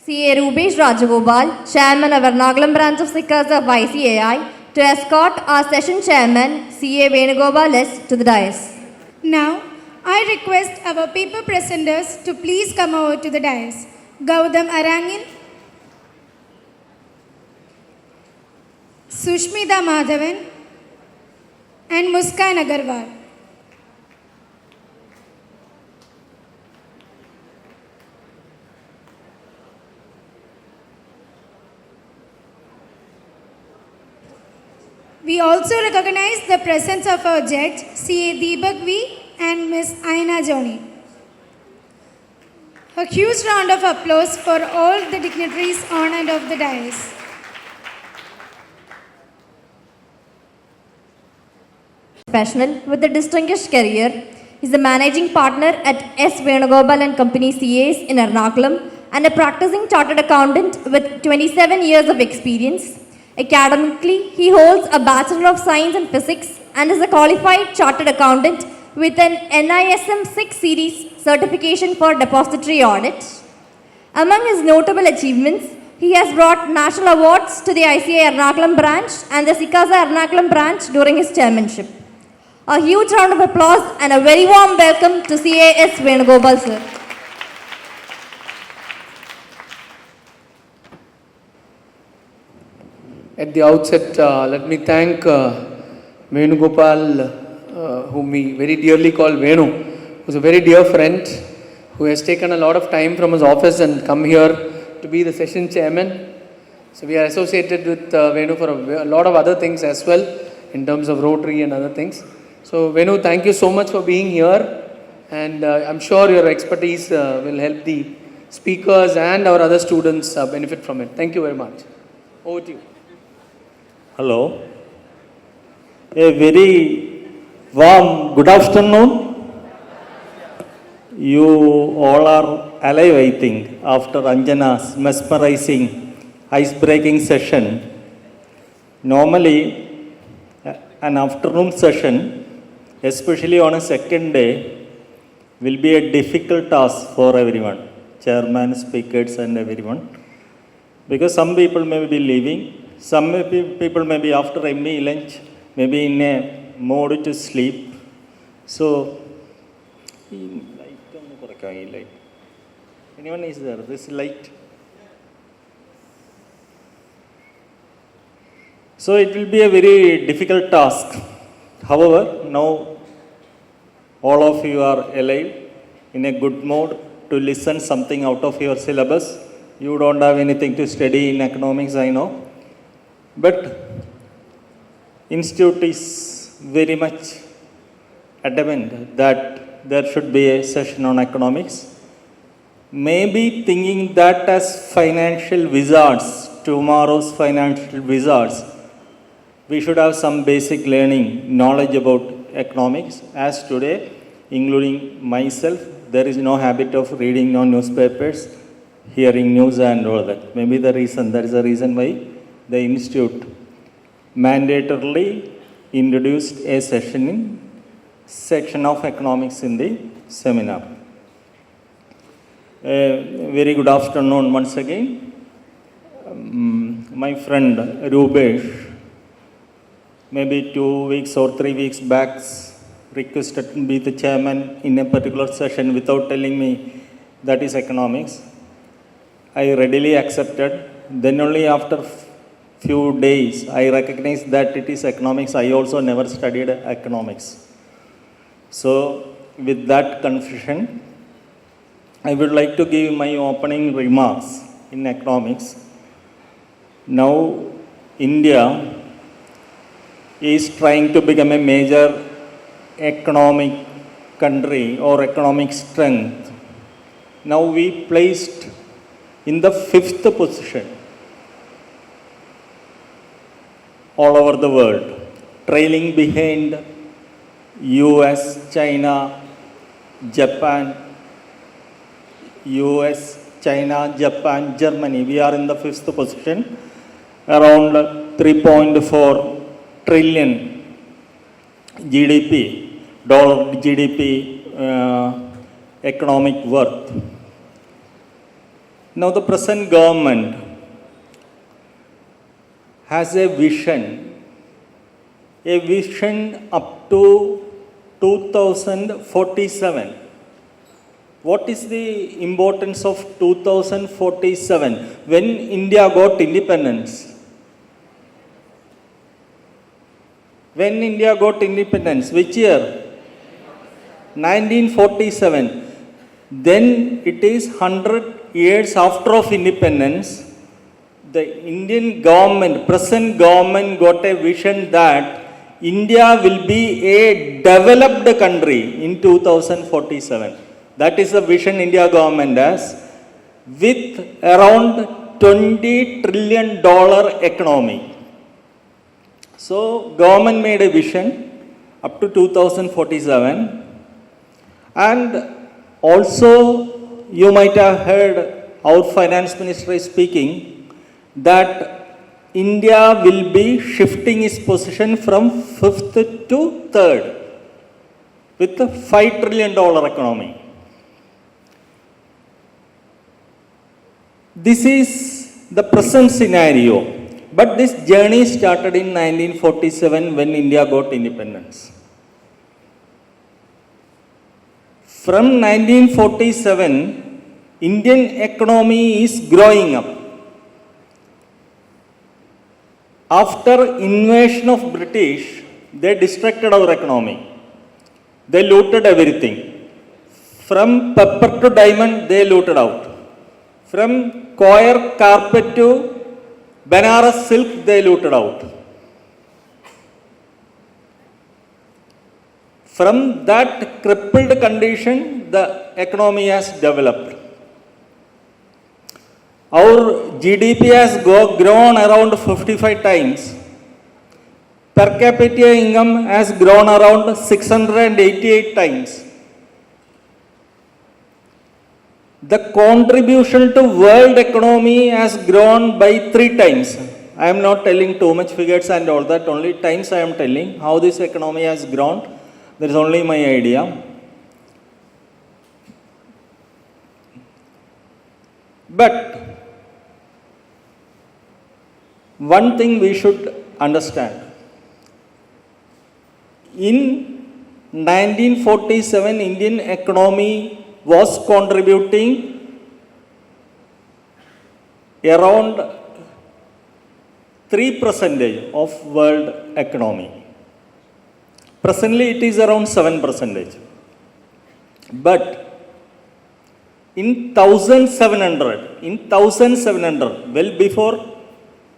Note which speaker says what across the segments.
Speaker 1: CA Rubesh Rajagopal, Chairman of Ernakulam branch of SICASA of ICAI, to escort our session chairman, CA Venugopal S, to the dais.
Speaker 2: Now, I request our paper presenters to please come over to the dais. Gautam Arangin, Sushmita Madhavan, and Muskan Agarwal. We also recognize the presence of our judge, CA Deepak V and Ms. Aina Joni. A huge round of applause for all the dignitaries on and off the dais.
Speaker 1: Professional with a distinguished career, he is a managing partner at S. Venugopal and Company CAs in Ernakulam and a practicing chartered accountant with 27 years of experience. Academically, he holds a Bachelor of Science in Physics and is a qualified chartered accountant with an NISM 6 series certification for depository audit. Among his notable achievements, he has brought national awards to the ICAI Ernakulam branch and the SICASA Ernakulam branch during his chairmanship. A huge round of applause and a very warm welcome to CAS Venugopal sir.
Speaker 3: At the outset, let me thank Venugopal, whom we very dearly call Venu, who's a very dear friend, who has taken a lot of time from his office and come here to be the session chairman. So we are associated with Venu for a lot of other things as well, in terms of Rotary and other things. So Venu, thank you so much for being here, and I'm sure your expertise will help the speakers and our other students benefit from it. Thank you very much. Over to you.
Speaker 4: Hello. A very warm good afternoon. You all are alive, I think, after Anjana's mesmerizing, ice-breaking session. Normally, an afternoon session, especially on a second day, will be a difficult task for everyone, chairman, speakers and everyone. Because some people may be leaving, some people may be after a meal lunch, maybe in a mode to sleep. So, anyone is there? This light. So it will be a very difficult task. However, now all of you are alive, in a good mode to listen something out of your syllabus. You don't have anything to study in economics, I know. But Institute is very much adamant that there should be a session on economics. Maybe thinking that as financial wizards, tomorrow's financial wizards, we should have some basic learning, knowledge about economics. As today, including myself, there is no habit of reading no newspapers, hearing news and all that. Maybe there is a reason why the Institute mandatorily introduced a section of economics in the seminar. Very good afternoon once again. My friend Rubesh, maybe 2 weeks or 3 weeks back, requested to be the chairman in a particular session without telling me that is economics. I readily accepted. Then only after few days, I recognized that it is economics. I also never studied economics. So, with that confusion, I would like to give my opening remarks in economics. Now, India is trying to become a major economic country or economic strength. Now, we placed in the 5th position all over the world, trailing behind US, China, Japan, US, China, Japan, Germany. We are in the 5th position, around 3.4 trillion GDP, dollar GDP economic worth. Now the present government has a vision up to 2047. What is the importance of 2047 when India got independence? When India got independence, which year? 1947. Then it is 100 years after of independence. The Indian government, present government got a vision that India will be a developed country in 2047. That is the vision India government has, with around $20 trillion economy. So government made a vision up to 2047, and also you might have heard our finance minister is speaking that India will be shifting its position from 5th to 3rd with a $5 trillion economy. This is the present scenario, but this journey started in 1947 when India got independence. From 1947, Indian economy is growing up. After invasion of British, they destructed our economy. They looted everything. From pepper to diamond, they looted out. From coir carpet to Banaras silk, they looted out. From that crippled condition, the economy has developed. Our GDP has grown around 55 times. Per capita income has grown around 688 times. The contribution to world economy has grown by 3 times. I am not telling too much figures and all that, only times I am telling how this economy has grown. That is only my idea. But one thing we should understand. In 1947, Indian economy was contributing around 3% of world economy. Presently, it is around 7%. But in 1700, well before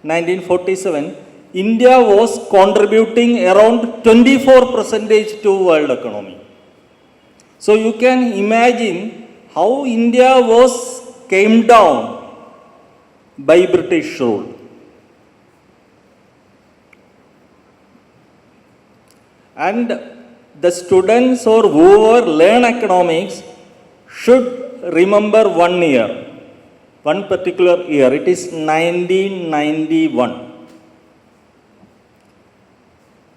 Speaker 4: 1947, India was contributing around 24% to world economy. So you can imagine how India came down by British rule. And the students or whoever learn economics should remember one year, one particular year. It is 1991.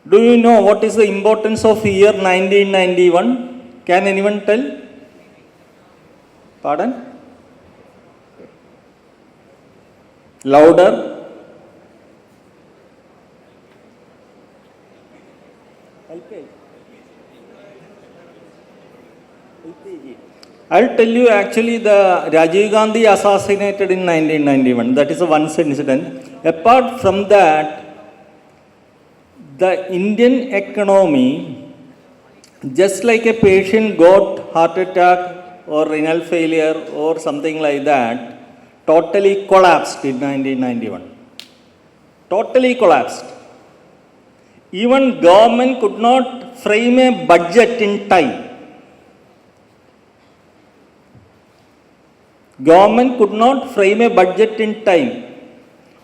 Speaker 4: Do you know what is the importance of year 1991? Can anyone tell? Pardon? Louder. I'll tell you, actually the Rajiv Gandhi assassinated in 1991. That is a once incident. Apart from that, the Indian economy, just like a patient got heart attack or renal failure or something like that, totally collapsed in 1991. Totally collapsed. Even government could not frame a budget in time. Government could not frame a budget in time.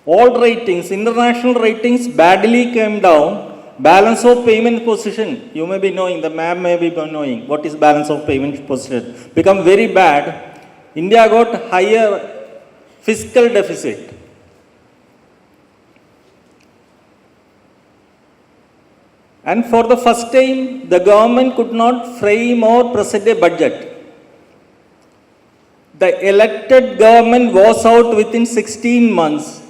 Speaker 4: All ratings, international ratings badly came down. Balance of payment position, you may be knowing, the ma'am may be knowing what is balance of payment position, become very bad. India got higher fiscal deficit. And for the first time, the government could not frame or present a budget. The elected government was out within 16 months.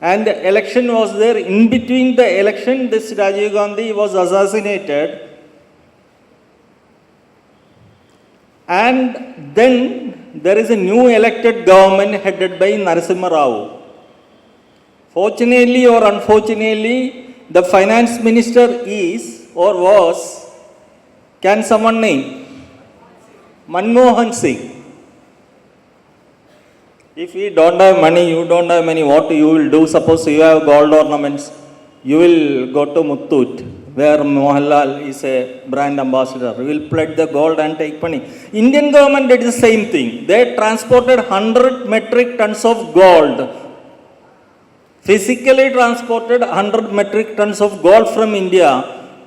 Speaker 4: And the election was there. In between the election, this Rajiv Gandhi was assassinated. And then there is a new elected government headed by Narasimha Rao. Fortunately or unfortunately, the finance minister is or was, can someone name? Manmohan Singh. If you don't have money, you don't have money, what you will do? Suppose you have gold ornaments, you will go to Muthoot, where Mohanlal is a brand ambassador. You will pledge the gold and take money. Indian government did the same thing. They transported 100 metric tons of gold. Physically transported 100 metric tons of gold from India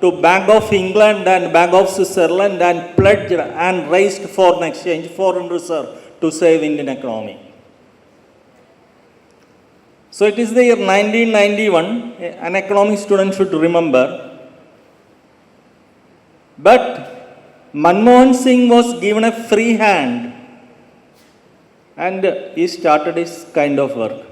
Speaker 4: to Bank of England and Bank of Switzerland and pledged and raised foreign exchange, foreign reserve to save Indian economy. So it is the year 1991, an economic student should remember. But Manmohan Singh was given a free hand and he started his kind of work.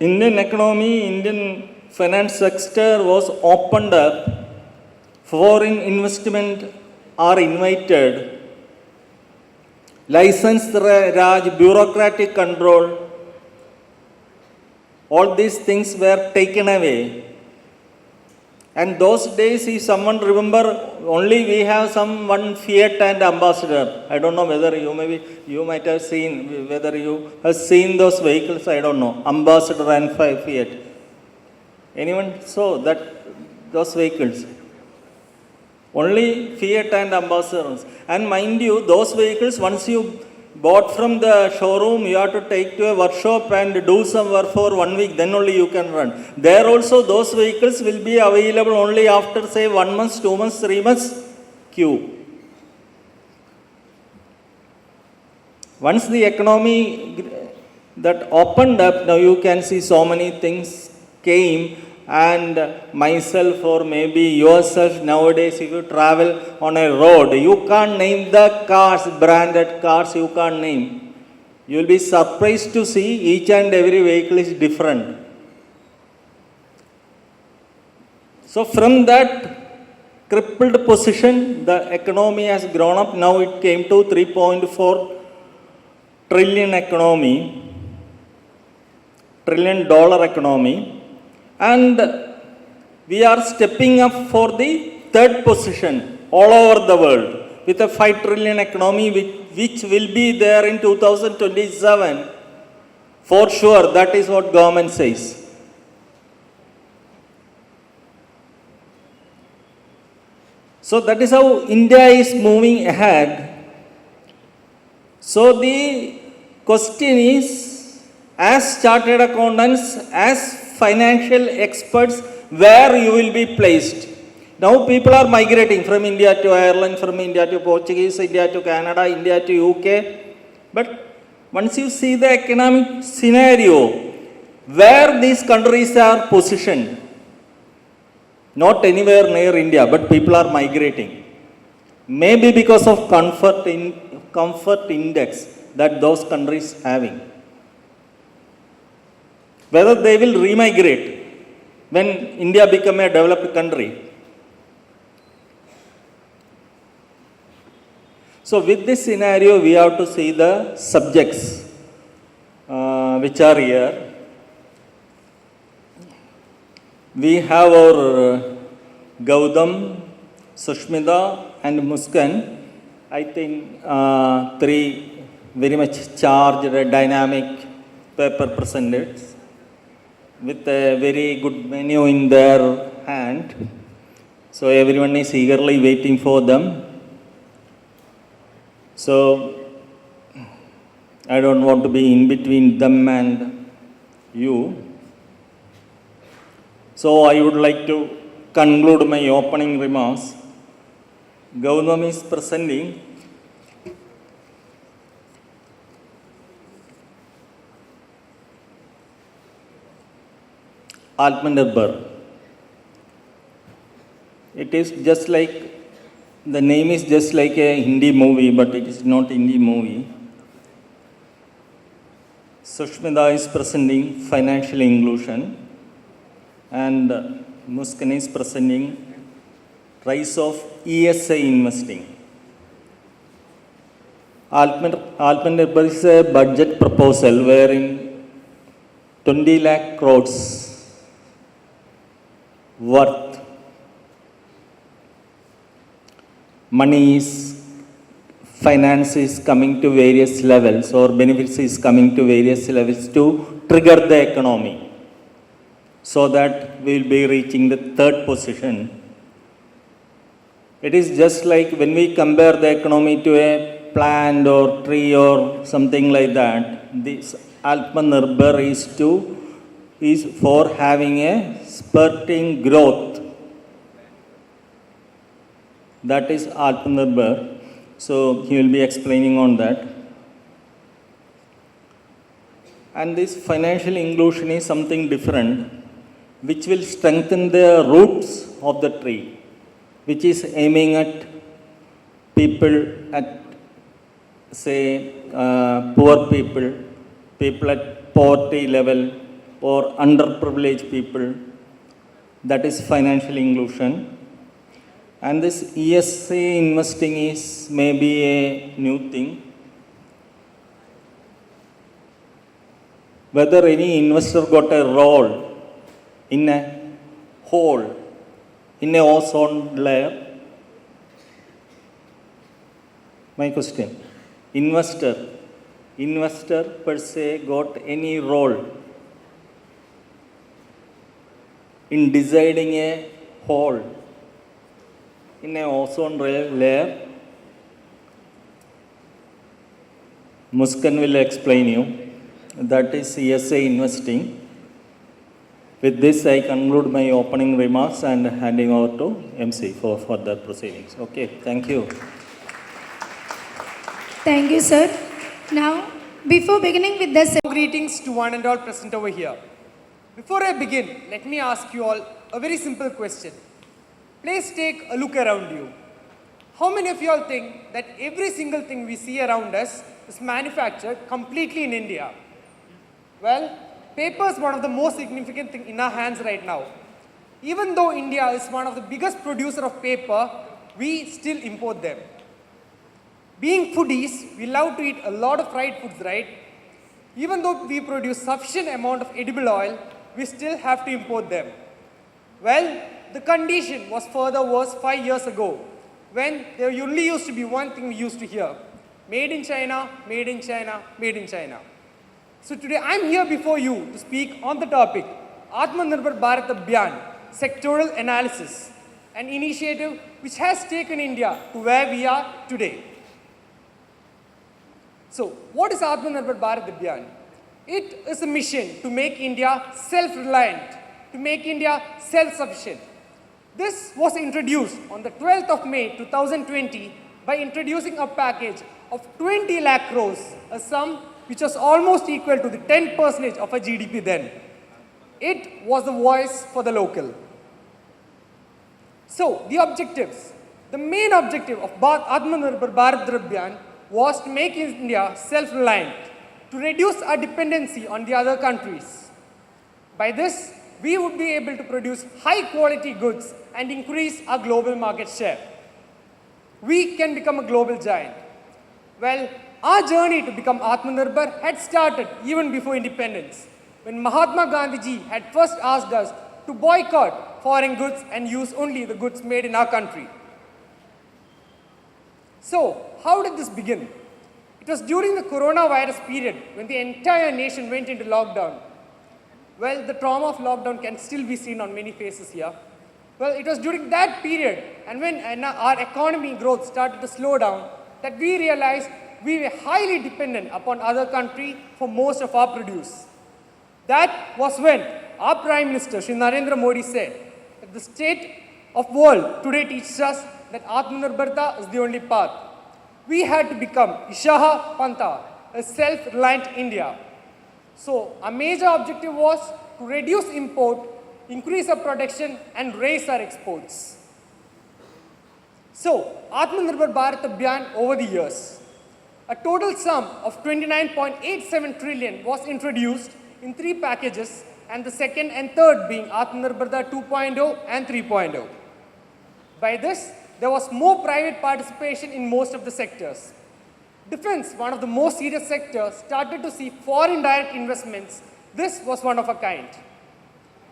Speaker 4: Indian economy, Indian finance sector was opened up, foreign investment are invited, licensed Raj, bureaucratic control, all these things were taken away. And those days, if someone remember, only we have one Fiat and ambassador. I don't know whether you might have seen, whether you have seen those vehicles, I don't know. Ambassador and Fiat. Anyone saw those vehicles? Only Fiat and ambassadors. And mind you, those vehicles, once you bought from the showroom, you have to take to a workshop and do some work for 1 week, then only you can run. There also those vehicles will be available only after say 1 month, 2 months, 3 months queue. Once the economy that opened up, now you can see so many things came. And myself or maybe yourself nowadays, if you travel on a road, you can't name the cars, branded cars you can't name. You will be surprised to see each and every vehicle is different. So from that crippled position, the economy has grown up. Now it came to 3.4 trillion economy, $1 trillion economy. And we are stepping up for the third position all over the world with a 5 trillion economy which will be there in 2027. For sure, that is what government says. So that is how India is moving ahead. So the question is, as chartered accountants, as financial experts, where you will be placed. Now people are migrating from India to Ireland, from India to Portuguese, India to Canada, India to UK. But once you see the economic scenario, where these countries are positioned, not anywhere near India, but people are migrating. Maybe because of comfort index that those countries having. Whether they will remigrate when India become a developed country. So with this scenario, we have to see the subjects which are here. We have our Gautam, Sushmita and Muskan. I think 3 very much charged, dynamic paper presenters with a very good menu in their hand. So everyone is eagerly waiting for them. So I don't want to be in between them and you. So I would like to conclude my opening remarks. Gautam is presenting Atmanirbhar. It is just like The name is just like a Hindi movie, but it is not Hindi movie. Sushmita is presenting financial inclusion, and Muskan is presenting rise of ESI investing. Atmanirbhar is a budget proposal wherein 20 lakh crores worth money is finance is coming to various levels, or benefits is coming to various levels to trigger the economy, so that we will be reaching the third position. It is just like when we compare the economy to a plant or tree or something like that. This Atmanirbhar is for having a spurting growth. That is Atmanirbhar. So he will be explaining on that. And this financial inclusion is something different, which will strengthen the roots of the tree, which is aiming at people at, say, poor people, people at poverty level, or underprivileged people. That is financial inclusion. And this ESA investing is maybe a new thing. Whether any investor got a role in a hole, in a ozone layer. My question, investor per se got any role in deciding a hole in a ozone layer? Muskan will explain you. That is ESA investing. With this, I conclude my opening remarks and handing over to MC for further proceedings. Okay, thank you.
Speaker 2: Thank you, sir. Now, before beginning with the
Speaker 5: Greetings to one and all present over here. Before I begin, let me ask you all a very simple question. Please take a look around you. How many of you all think that every single thing we see around us is manufactured completely in India? Well, paper is one of the most significant things in our hands right now. Even though India is one of the biggest producer of paper, we still import them. Being foodies, we love to eat a lot of fried foods, right? Even though we produce sufficient amount of edible oil, we still have to import them. Well, the condition was further worse 5 years ago, when there only used to be one thing we used to hear: made in China, made in China, made in China. So today I'm here before you to speak on the topic Atmanirbhar Bharat Abhiyan, sectoral analysis, an initiative which has taken India to where we are today. So what is Atmanirbhar Bharat Abhiyan? It is a mission to make India self-reliant, to make India self-sufficient. This was introduced on the 12th of May 2020 by introducing a package of 20 lakh crores, a sum which was almost equal to the 10% of our GDP then. It was the voice for the local. So the objectives, the main objective of Atmanirbhar Bharat Abhiyan was to make India self-reliant, to reduce our dependency on the other countries. By this, we would be able to produce high-quality goods and increase our global market share. We can become a global giant. Well, our journey to become Atmanirbhar had started even before independence, when Mahatma Gandhi ji had first asked us to boycott foreign goods and use only the goods made in our country. So, how did this begin? It was during the coronavirus period when the entire nation went into lockdown. Well, the trauma of lockdown can still be seen on many faces here. Well, it was during that period and when our economy growth started to slow down that we realized we were highly dependent upon other countries for most of our produce. That was when our Prime Minister, Shri Narendra Modi, said that the state of world today teaches us that Atmanirbharta is the only path. We had to become Ishaha Panta, a self-reliant India. So our major objective was to reduce import, increase our production and raise our exports. So, Atmanirbhar Bharat Abhiyan over the years, a total sum of 29.87 trillion was introduced in 3 packages, and the second and third being Atmanirbharta 2.0 and 3.0. By this, there was more private participation in most of the sectors. Defense, one of the most serious sectors, started to see foreign direct investments. This was one of a kind.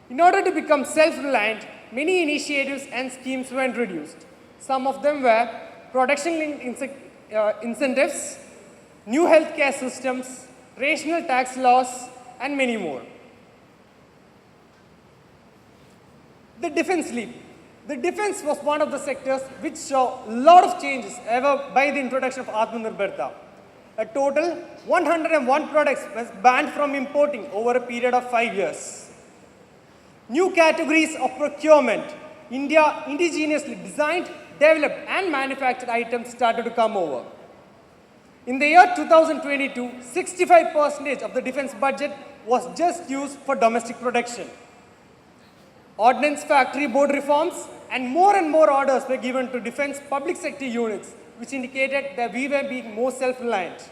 Speaker 5: In order to become self-reliant, many initiatives and schemes were introduced. Some of them were production-linked incentives, new healthcare systems, rational tax laws, and many more. The defense leap. The defense was one of the sectors which saw a lot of changes ever by the introduction of Atmanirbharta. A total 101 products was banned from importing over a period of 5 years. New categories of procurement, India indigenously designed, developed and manufactured items started to come over. In the year 2022, 65% of the defense budget was just used for domestic production. Ordnance Factory Board reforms and more orders were given to defense public sector units, which indicated that we were being more self-reliant.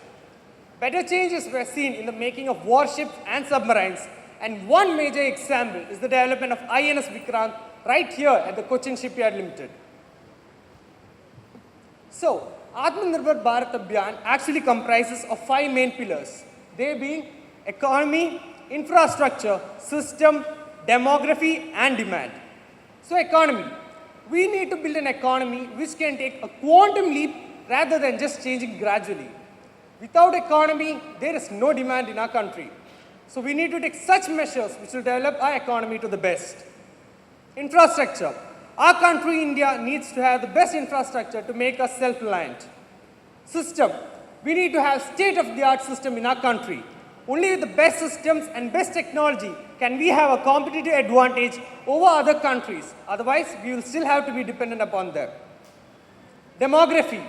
Speaker 5: Better changes were seen in the making of warships and submarines, and one major example is the development of INS Vikrant right here at the Cochin Shipyard Limited. So, Atmanirbhar Bharat Abhiyan actually comprises of 5 main pillars, they being economy, infrastructure, system, demography and demand. So economy, we need to build an economy which can take a quantum leap rather than just changing gradually. Without economy, there is no demand in our country. So we need to take such measures which will develop our economy to the best. Infrastructure. Our country, India, needs to have the best infrastructure to make us self-reliant. System. We need to have state-of-the-art system in our country. Only with the best systems and best technology can we have a competitive advantage over other countries. Otherwise, we will still have to be dependent upon them. Demography.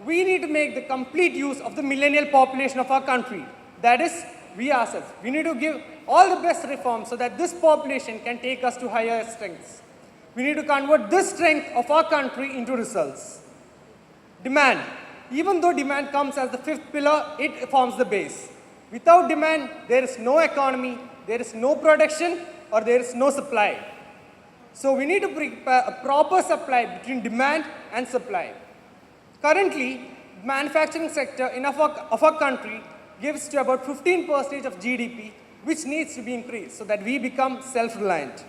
Speaker 5: We need to make the complete use of the millennial population of our country. That is, we ourselves. We need to give all the best reforms so that this population can take us to higher strengths. We need to convert this strength of our country into results. Demand. Even though demand comes as the 5th pillar, it forms the base. Without demand, there is no economy, there is no production, or there is no supply. So we need to prepare a proper supply between demand and supply. Currently, the manufacturing sector of our country gives to about 15% of GDP, which needs to be increased so that we become self-reliant.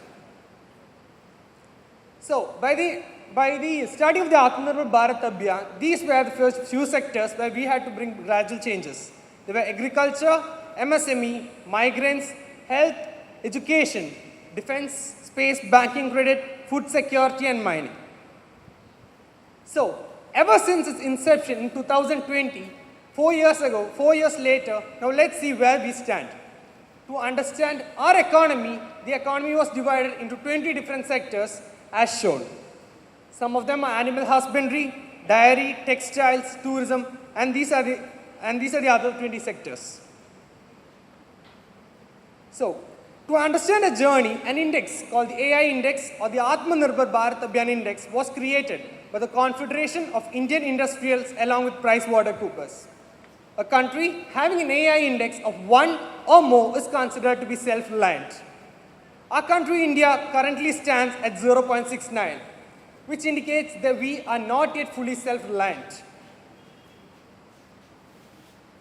Speaker 5: So, by the study of the Atmanirbhar Bharat Abhiyan, these were the first few sectors where we had to bring gradual changes. They were agriculture, MSME, migrants, health, education, defense, space, banking credit, food security and mining. So, ever since its inception in 2020, 4 years later, now let's see where we stand. To understand our economy, the economy was divided into 20 different sectors as shown. Some of them are animal husbandry, dairy, textiles, tourism, and these are the other 20 sectors. So, to understand a journey, an index called the AI Index or the Atmanirbhar Bharat Abhiyan Index was created by the Confederation of Indian Industrials along with PricewaterhouseCoopers. A country having an AI index of 1 or more is considered to be self-reliant. Our country, India, currently stands at 0.69, which indicates that we are not yet fully self-reliant.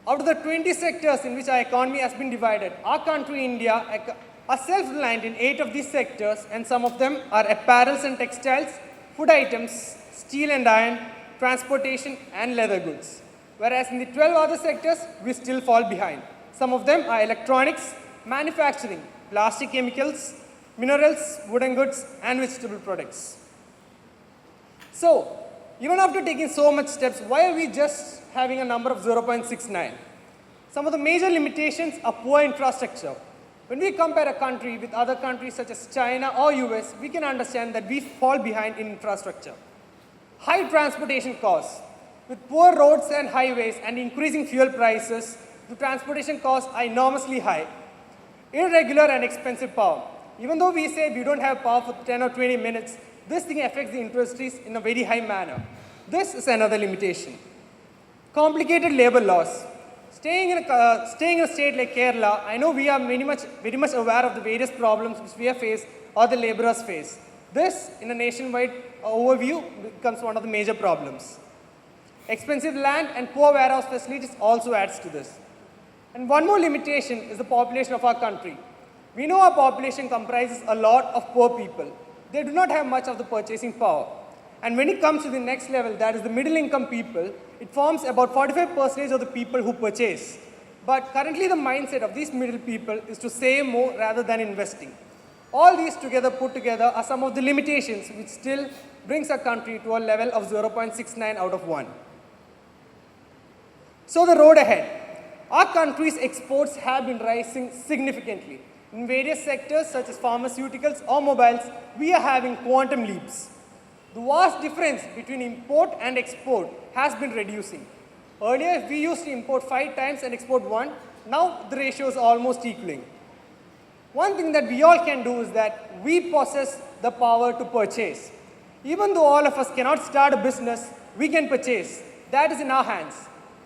Speaker 5: Out of the 20 sectors in which our economy has been divided, our country, India, are self-reliant in 8 of these sectors, and some of them are apparels and textiles, food items, steel and iron, transportation, and leather goods. Whereas in the 12 other sectors, we still fall behind. Some of them are electronics, manufacturing, plastic chemicals, minerals, wooden goods, and vegetable products. So, even after taking so much steps, why are we just having a number of 0.69? Some of the major limitations are poor infrastructure. When we compare a country with other countries such as China or US, we can understand that we fall behind in infrastructure. High transportation costs. With poor roads and highways and increasing fuel prices, the transportation costs are enormously high. Irregular and expensive power. Even though we say we don't have power for 10 or 20 minutes, this thing affects the industries in a very high manner. This is another limitation. Complicated labor laws. Staying in a state like Kerala, I know we are very much aware of the various problems which we have faced or the laborers face. This, in a nationwide overview, becomes one of the major problems. Expensive land and poor warehouse facilities also adds to this. And one more limitation is the population of our country. We know our population comprises a lot of poor people. They do not have much of the purchasing power. And when it comes to the next level, that is the middle income people, it forms about 45% of the people who purchase. But currently the mindset of these middle people is to save more rather than investing. All these put together are some of the limitations which still brings our country to a level of 0.69 out of 1. So the road ahead. Our country's exports have been rising significantly. In various sectors such as pharmaceuticals or mobiles, we are having quantum leaps. The vast difference between import and export has been reducing. Earlier, we used to import 5 times and export 1. Now, the ratio is almost equaling. One thing that we all can do is that we possess the power to purchase. Even though all of us cannot start a business, we can purchase. That is in our hands.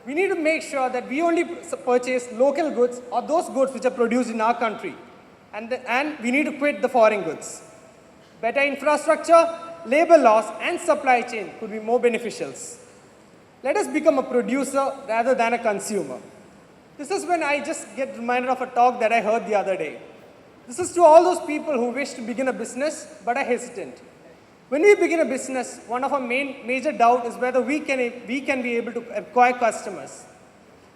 Speaker 5: We need to make sure that we only purchase local goods or those goods which are produced in our country. And we need to quit the foreign goods. Better infrastructure, labor laws, and supply chain could be more beneficial. Let us become a producer rather than a consumer. This is when I just get reminded of a talk that I heard the other day. This is to all those people who wish to begin a business but are hesitant. When we begin a business, one of our major doubt is whether we can be able to acquire customers.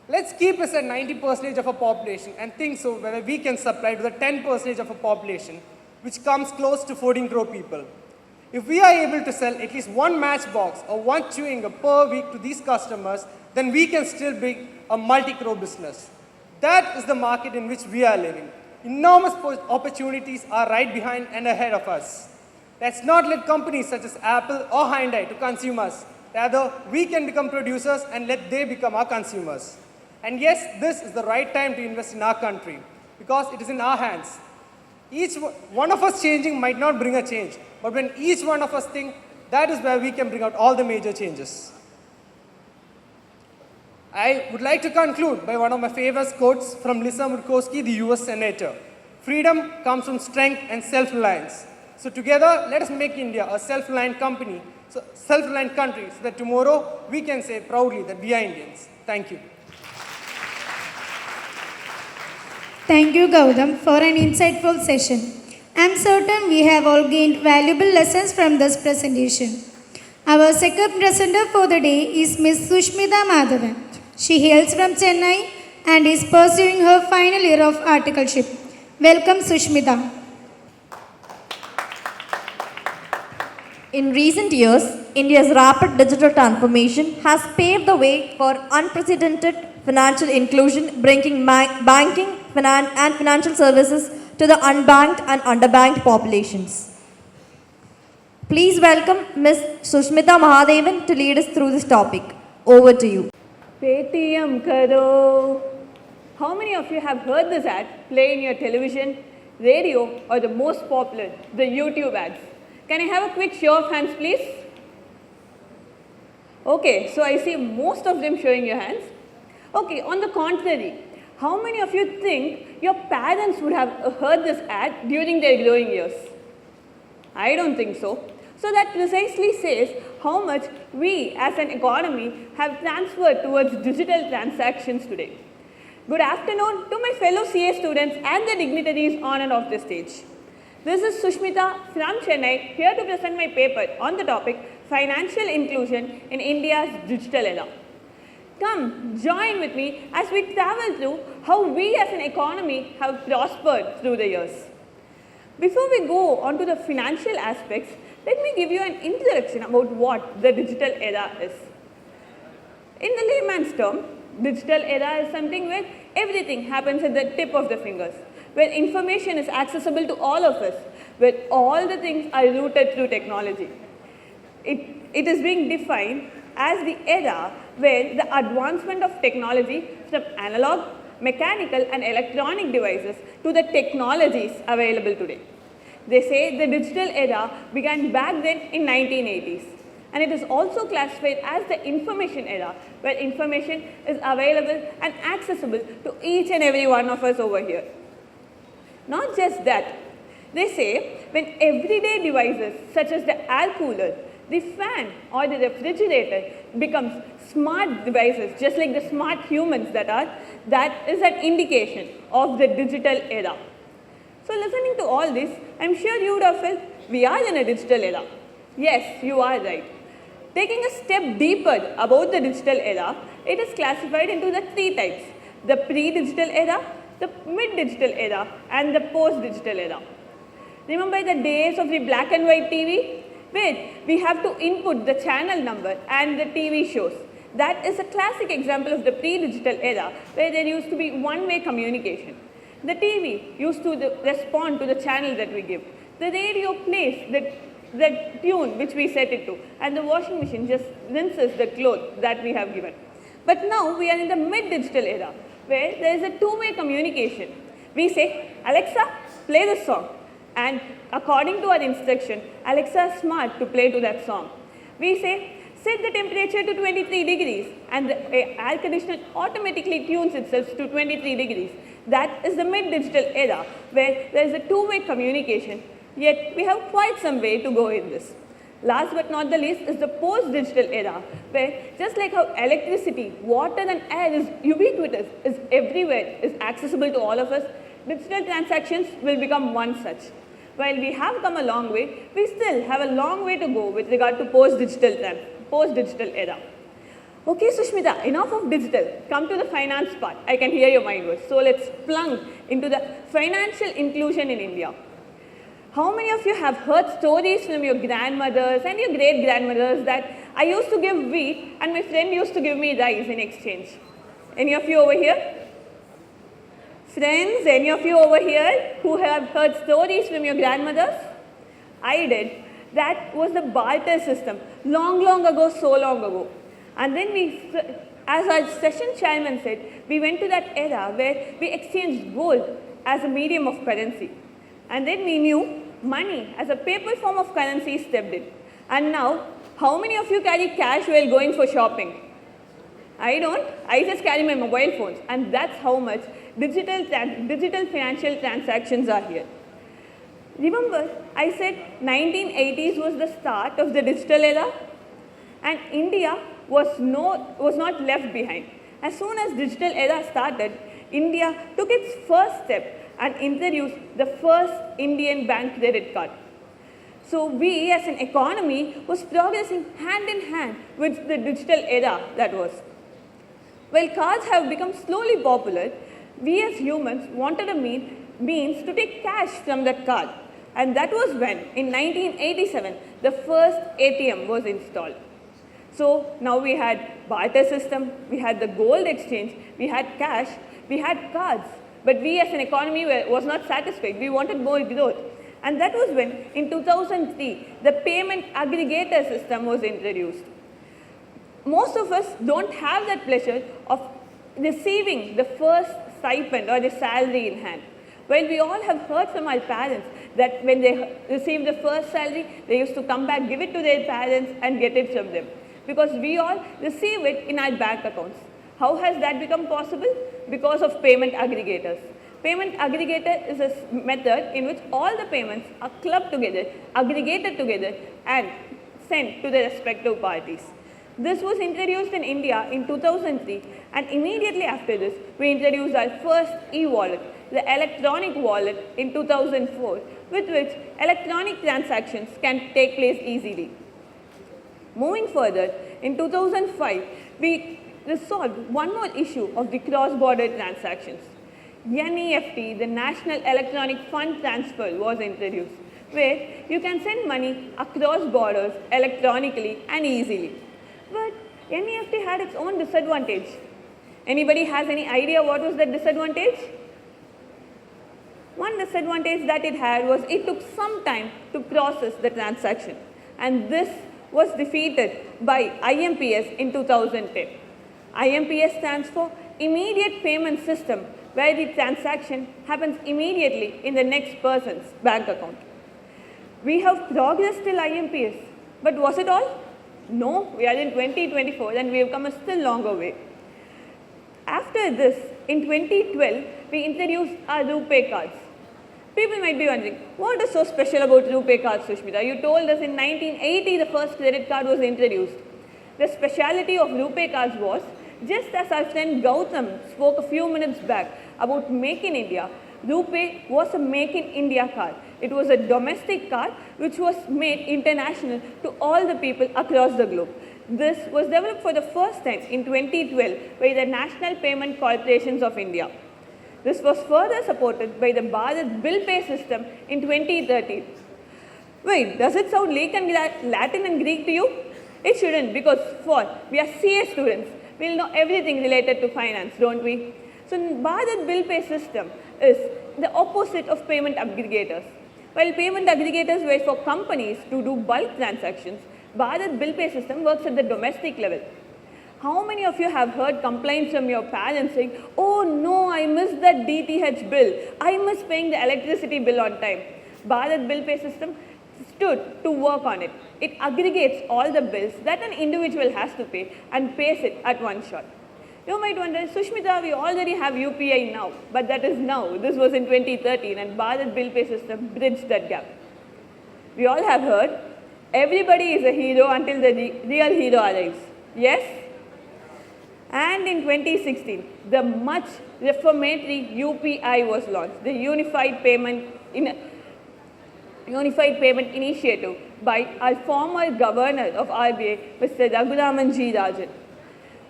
Speaker 5: Let's keep us at 90% of our population and think so whether we can supply to the 10% of our population, which comes close to 14 crore people. If we are able to sell at least one matchbox or one chewing gum per week to these customers, then we can still be a multi-crore business. That is the market in which we are living. Enormous opportunities are right behind and ahead of us. Let's not let companies such as Apple or Hyundai to consume us. Rather, we can become producers and let they become our consumers. And yes, this is the right time to invest in our country because it is in our hands. Each one of us changing might not bring a change, but when each one of us think, that is where we can bring out all the major changes. I would like to conclude by one of my favorite quotes from Lisa Murkowski, the US Senator. Freedom comes from strength and self-reliance. So together, let us make India a self-reliant country, so that tomorrow we can say proudly that we are Indians. Thank you.
Speaker 2: Thank you, Gautam, for an insightful session. I am certain we have all gained valuable lessons from this presentation. Our second presenter for the day is Ms. Sushmita Madhavan. She hails from Chennai and is pursuing her final year of articleship. Welcome, Sushmita.
Speaker 1: In recent years, India's rapid digital transformation has paved the way for unprecedented financial inclusion, bringing banking and financial services to the unbanked and underbanked populations. Please welcome Ms. Sushmita Mahadevan to lead us through this topic. Over to you.
Speaker 6: Paytm karo. How many of you have heard this ad play in your television, radio, or the most popular, the YouTube ads? Can I have a quick show of hands, please? Okay, so I see most of them showing your hands. Okay, on the contrary, how many of you think your parents would have heard this ad during their growing years? I don't think so. So that precisely says how much we as an economy have transferred towards digital transactions today. Good afternoon to my fellow CA students and the dignitaries on and off the stage. This is Sushmita from Chennai, here to present my paper on the topic Financial Inclusion in India's Digital Era. Come, join with me as we travel through how we as an economy have prospered through the years. Before we go on to the financial aspects, let me give you an introduction about what the digital era is. In the layman's term, digital era is something where everything happens at the tip of the fingers, where information is accessible to all of us, where all the things are rooted through technology. It is being defined as the era where the advancement of technology from analog, mechanical and electronic devices to the technologies available today. They say the digital era began back then in 1980s. And it is also classified as the information era, where information is available and accessible to each and every one of us over here. Not just that, they say when everyday devices such as the air cooler, the fan or the refrigerator becomes smart devices, just like the smart humans that is an indication of the digital era. So listening to all this, I'm sure you would have felt we are in a digital era. Yes, you are right. Taking a step deeper about the digital era, it is classified into the three types: the pre-digital era, the mid-digital era, and the post-digital era. Remember the days of the black and white TV, where we have to input the channel number and the TV shows. That is a classic example of the pre-digital era, where there used to be one-way communication. The TV used to respond to the channel that we give. The radio plays the tune which we set it to, and the washing machine just rinses the clothes that we have given. But now we are in the mid-digital era, where there is a two-way communication. We say, Alexa, play this song. And according to our instruction, Alexa is smart to play to that song. We say, set the temperature to 23 degrees, and the air conditioner automatically tunes itself to 23 degrees. That is the mid-digital era, where there is a two-way communication, yet we have quite some way to go in this. Last but not the least is the post-digital era, where just like how electricity, water and air is ubiquitous, is everywhere, is accessible to all of us, digital transactions will become one such. While we have come a long way, we still have a long way to go with regard to post-digital era. Okay, Sushmita, enough of digital. Come to the finance part. I can hear your mind words. So let's plunge into the financial inclusion in India. How many of you have heard stories from your grandmothers and your great-grandmothers that I used to give wheat and my friend used to give me rice in exchange? Any of you over here? Friends, any of you over here who have heard stories from your grandmothers? I did. That was the barter system, long ago, so long ago. And then as our session chairman said, we went to that era where we exchanged gold as a medium of currency. And then we knew money as a paper form of currency stepped in. And now, how many of you carry cash while going for shopping? I don't. I just carry my mobile phones. And that's how much digital financial transactions are here. Remember, I said 1980s was the start of the digital era, and India was not left behind. As soon as digital era started, India took its first step and introduced the first Indian bank credit card. So we as an economy was progressing hand in hand with the digital era that was. While cards have become slowly popular, we as humans wanted a means to take cash from that card. And that was when, in 1987, the first ATM was installed. So now we had barter system, we had the gold exchange, we had cash, we had cards. But we as an economy was not satisfied. We wanted more growth. And that was when, in 2003, the payment aggregator system was introduced. Most of us don't have that pleasure of receiving the first stipend or the salary in hand. Well, we all have heard from our parents that when they received the first salary, they used to come back, give it to their parents and get it from them. Because we all receive it in our bank accounts. How has that become possible? Because of payment aggregators. Payment aggregator is a method in which all the payments are clubbed together, aggregated together and sent to the respective parties. This was introduced in India in 2003, and immediately after this, we introduced our first e-wallet, the electronic wallet in 2004, with which electronic transactions can take place easily. Moving further, in 2005, we resolved one more issue of the cross-border transactions. NEFT, the National Electronic Fund Transfer, was introduced, where you can send money across borders electronically and easily. But NEFT had its own disadvantage. Anybody has any idea what was that disadvantage? One disadvantage that it had was it took some time to process the transaction, and this was defeated by IMPS in 2010. IMPS stands for Immediate Payment System, where the transaction happens immediately in the next person's bank account. We have progressed till IMPS, but was it all? No, we are in 2024 and we have come a still longer way. After this, in 2012, we introduced our RuPay cards. People might be wondering, what is so special about RuPay cards, Sushmita? You told us in 1980 the first credit card was introduced. The speciality of RuPay cards was, just as our friend Gautam spoke a few minutes back about Make in India, RuPay was a Make in India card. It was a domestic card which was made international to all the people across the globe. This was developed for the first time in 2012 by the National Payment Corporations of India. This was further supported by the Bharat Bill Pay system in 2013. Wait, does it sound Latin and Greek to you? It shouldn't, because we are CA students. We'll know everything related to finance, don't we? So Bharat Bill Pay system is the opposite of payment aggregators. While payment aggregators were for companies to do bulk transactions, Bharat Bill Pay system works at the domestic level. How many of you have heard complaints from your parents saying, oh no, I missed that DTH bill. I missed paying the electricity bill on time. Bharat Bill Pay system stood to work on it. It aggregates all the bills that an individual has to pay and pays it at one shot. You might wonder, Sushmita, we already have UPI now, but that is now. This was in 2013 and Bharat Bill Pay system bridged that gap. We all have heard, everybody is a hero until the real hero arrives. Yes? And in 2016, the much reformatory UPI was launched, the Unified Payment Initiative by our former governor of RBI, Mr. Raghuraman G. Rajan.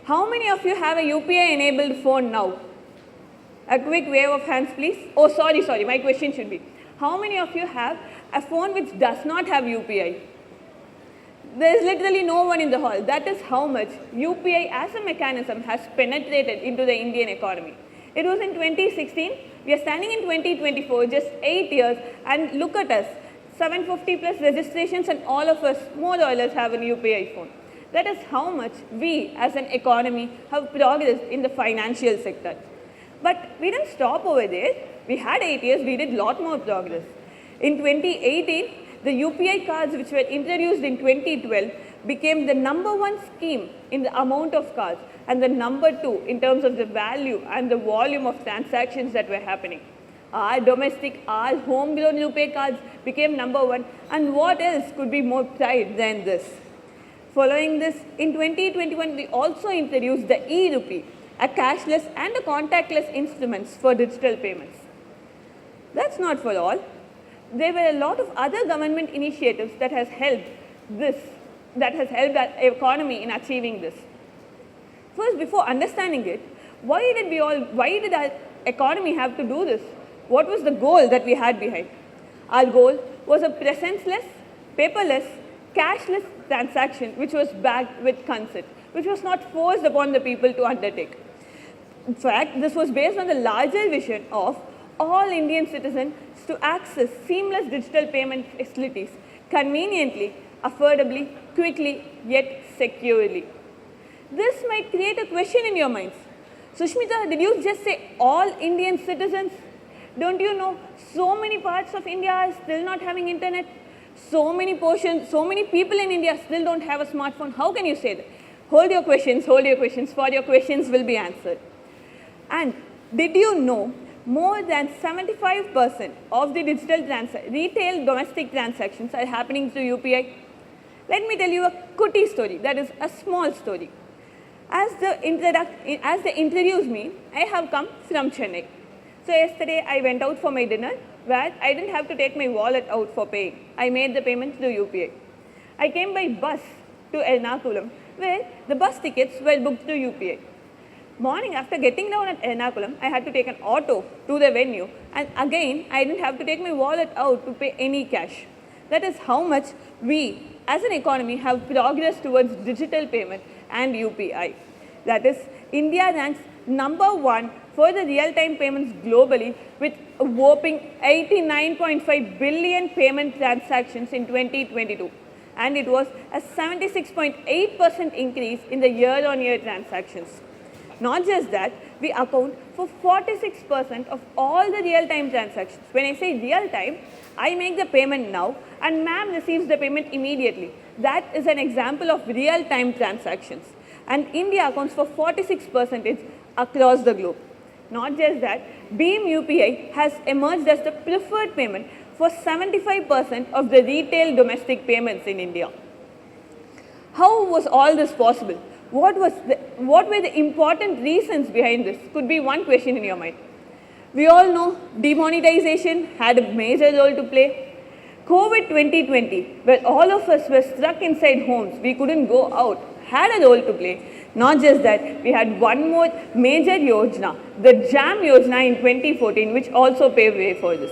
Speaker 6: How many of you have a UPI-enabled phone now? A quick wave of hands, please. Oh, sorry, my question should be, how many of you have a phone which does not have UPI? There is literally no one in the hall. That is how much UPI as a mechanism has penetrated into the Indian economy. It was in 2016. We are standing in 2024, just 8 years, and look at us. 750 plus registrations and all of us more or less have an UPI phone. That is how much we as an economy have progressed in the financial sector. But we didn't stop over there. We had 8 years, we did a lot more progress. In 2018, the UPI cards which were introduced in 2012 became the #1 scheme in the amount of cards and the #2 in terms of the value and the volume of transactions that were happening. Our domestic, our homegrown RuPay cards became #1, and what else could be more pride than this? Following this, in 2021, we also introduced the e-rupee, a cashless and a contactless instruments for digital payments. That's not for all. There were a lot of other government initiatives that has helped our economy in achieving this. First, before understanding it, why did our economy have to do this? What was the goal that we had behind? Our goal was a presenceless, paperless, cashless transaction which was backed with consent, which was not forced upon the people to undertake. In fact, this was based on the larger vision of all Indian citizens to access seamless digital payment facilities conveniently, affordably, quickly, yet securely. This might create a question in your minds. Sushmita, did you just say all Indian citizens? Don't you know so many parts of India are still not having internet? So many people in India still don't have a smartphone. How can you say that? Hold your questions, for your questions will be answered. And did you know more than 75% of the retail domestic transactions are happening through UPI? Let me tell you a cutie story, that is a small story. As they introduced me, I have come from Chennai. So yesterday I went out for my dinner where I didn't have to take my wallet out for paying. I made the payment through UPI. I came by bus to Ernakulam where the bus tickets were booked through UPI. Morning, after getting down at Ernakulam, I had to take an auto to the venue, and again, I didn't have to take my wallet out to pay any cash. That is how much we, as an economy, have progressed towards digital payment and UPI. That is, India ranks #1 for the real-time payments globally with a whopping 89.5 billion payment transactions in 2022. And it was a 76.8% increase in the year-on-year transactions. Not just that, we account for 46% of all the real-time transactions. When I say real-time, I make the payment now and ma'am receives the payment immediately. That is an example of real-time transactions. And India accounts for 46% across the globe. Not just that, Beam UPI has emerged as the preferred payment for 75% of the retail domestic payments in India. How was all this possible? What were the important reasons behind this? Could be one question in your mind. We all know demonetization had a major role to play. COVID 2020, where all of us were stuck inside homes, we couldn't go out, had a role to play. Not just that, we had one more major yojana, the JAM yojana in 2014, which also paved way for this.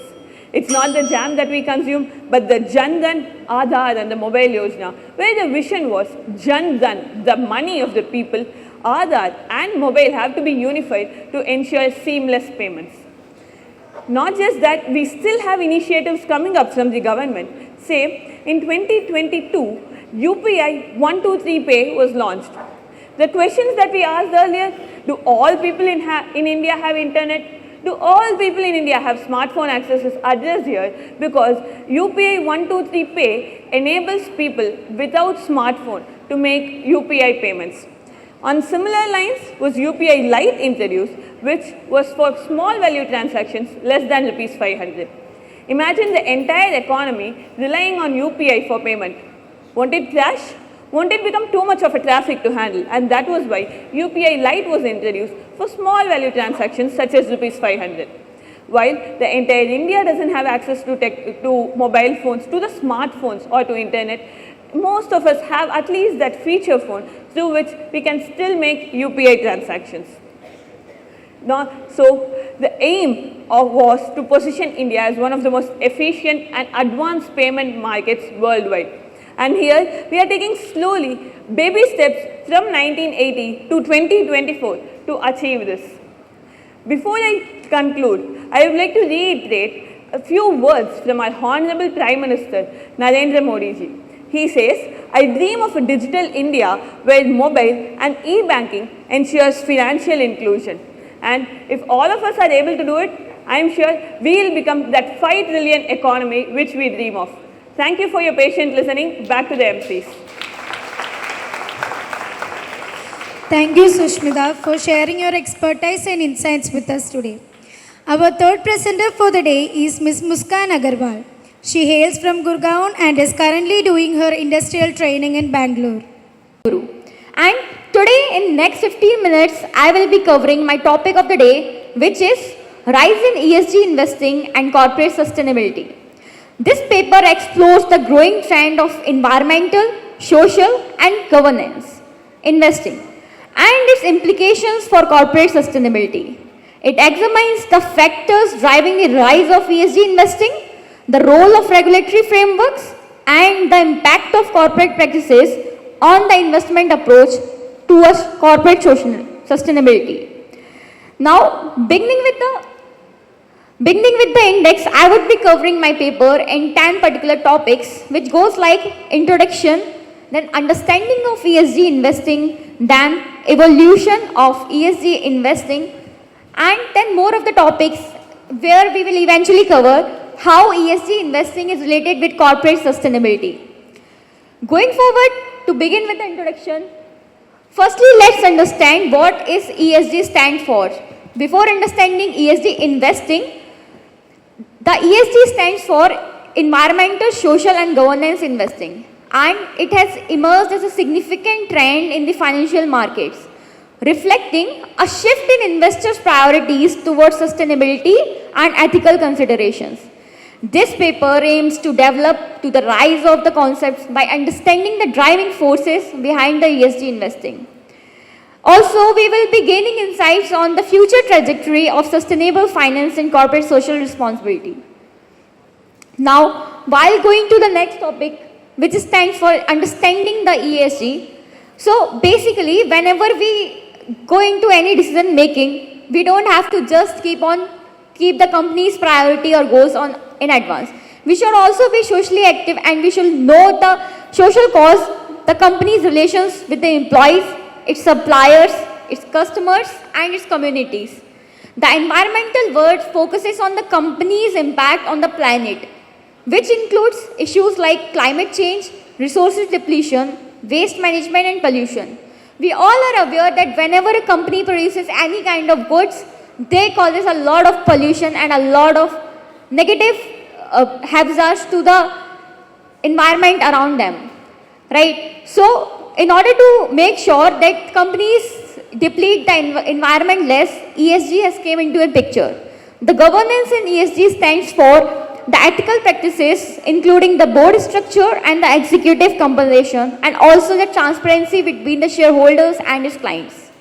Speaker 6: It's not the jam that we consume, but the Jan Dhan, Aadhaar and the mobile yojana, where the vision was Jan Dhan, the money of the people, Aadhaar and mobile have to be unified to ensure seamless payments. Not just that, we still have initiatives coming up from the government. Say, in 2022, UPI 123 Pay was launched. The questions that we asked earlier, do all people in India have internet? Do all people in India have smartphone access is addressed here because UPI 123 Pay enables people without smartphone to make UPI payments. On similar lines was UPI Lite introduced, which was for small value transactions less than rupees 500. Imagine the entire economy relying on UPI for payment. Won't it crash? Won't it become too much of a traffic to handle? And that was why UPI Lite was introduced for small value transactions such as rupees 500. While the entire India doesn't have access to mobile phones, to the smartphones or to internet, most of us have at least that feature phone through which we can still make UPI transactions. So the aim was to position India as one of the most efficient and advanced payment markets worldwide. And here we are taking slowly baby steps from 1980 to 2024 to achieve this. Before I conclude, I would like to reiterate a few words from our Honorable Prime Minister Narendra Modi ji. He says, I dream of a digital India where mobile and e-banking ensures financial inclusion. And if all of us are able to do it, I am sure we will become that 5 trillion economy which we dream of. Thank you for your patient listening. Back to the MCs.
Speaker 2: Thank you, Sushmita, for sharing your expertise and insights with us today. Our third presenter for the day is Ms. Muskan Agarwal. She hails from Gurgaon and is currently doing her industrial training in Bangalore.
Speaker 1: And today in next 15 minutes, I will be covering my topic of the day, which is Rise in ESG Investing and Corporate Sustainability. This paper explores the growing trend of environmental, social and governance investing and its implications for corporate sustainability. It examines the factors driving the rise of ESG investing, the role of regulatory frameworks and the impact of corporate practices on the investment approach towards corporate sustainability. Now, beginning with the index, I would be covering my paper in 10 particular topics, which goes like introduction, then understanding of ESG investing, then evolution of ESG investing, and then more of the topics where we will eventually cover how ESG investing is related with corporate sustainability. Going forward, to begin with the introduction, firstly let's understand what is ESG stand for. Before understanding ESG investing, the ESG stands for Environmental, Social and Governance Investing, and it has emerged as a significant trend in the financial markets, reflecting a shift in investors' priorities towards sustainability and ethical considerations. This paper aims to develop to the rise of the concepts by understanding the driving forces behind the ESG investing. Also, we will be gaining insights on the future trajectory of sustainable finance and corporate social responsibility. Now, while going to the next topic, which stands for understanding the ESG. So, basically, whenever we go into any decision making, we don't have to just keep the company's priority or goals in advance. We should also be socially active and we should know the social cause, the company's relations with the employees, its suppliers, its customers, and its communities. The environmental word focuses on the company's impact on the planet, which includes issues like climate change, resources depletion, waste management, and pollution. We all are aware that whenever a company produces any kind of goods, they causes a lot of pollution and a lot of negative hazards to the environment around them, right? So, in order to make sure that companies deplete the environment less, ESG has came into a picture. The governance in ESG stands for the ethical practices, including the board structure and the executive compensation, and also the transparency between the shareholders and its clients.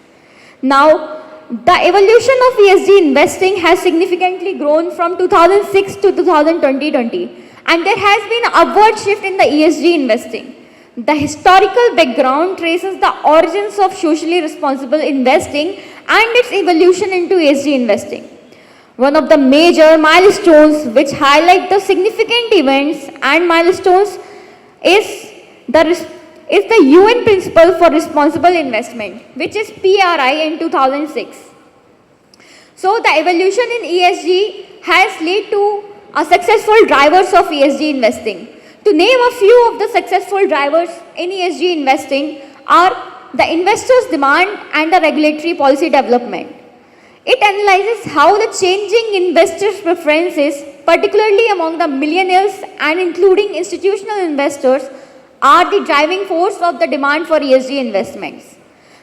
Speaker 1: Now, the evolution of ESG investing has significantly grown from 2006 to 2020, and there has been an upward shift in the ESG investing. The historical background traces the origins of socially responsible investing and its evolution into ESG investing. One of the major milestones which highlight the significant events and milestones is the UN Principle for Responsible Investment, which is PRI in 2006. So the evolution in ESG has led to a successful drivers of ESG investing. To name a few of the successful drivers in ESG investing are the investors' demand and the regulatory policy development. It analyzes how the changing investors' preferences, particularly among the millennials and including institutional investors, are the driving force of the demand for ESG investments.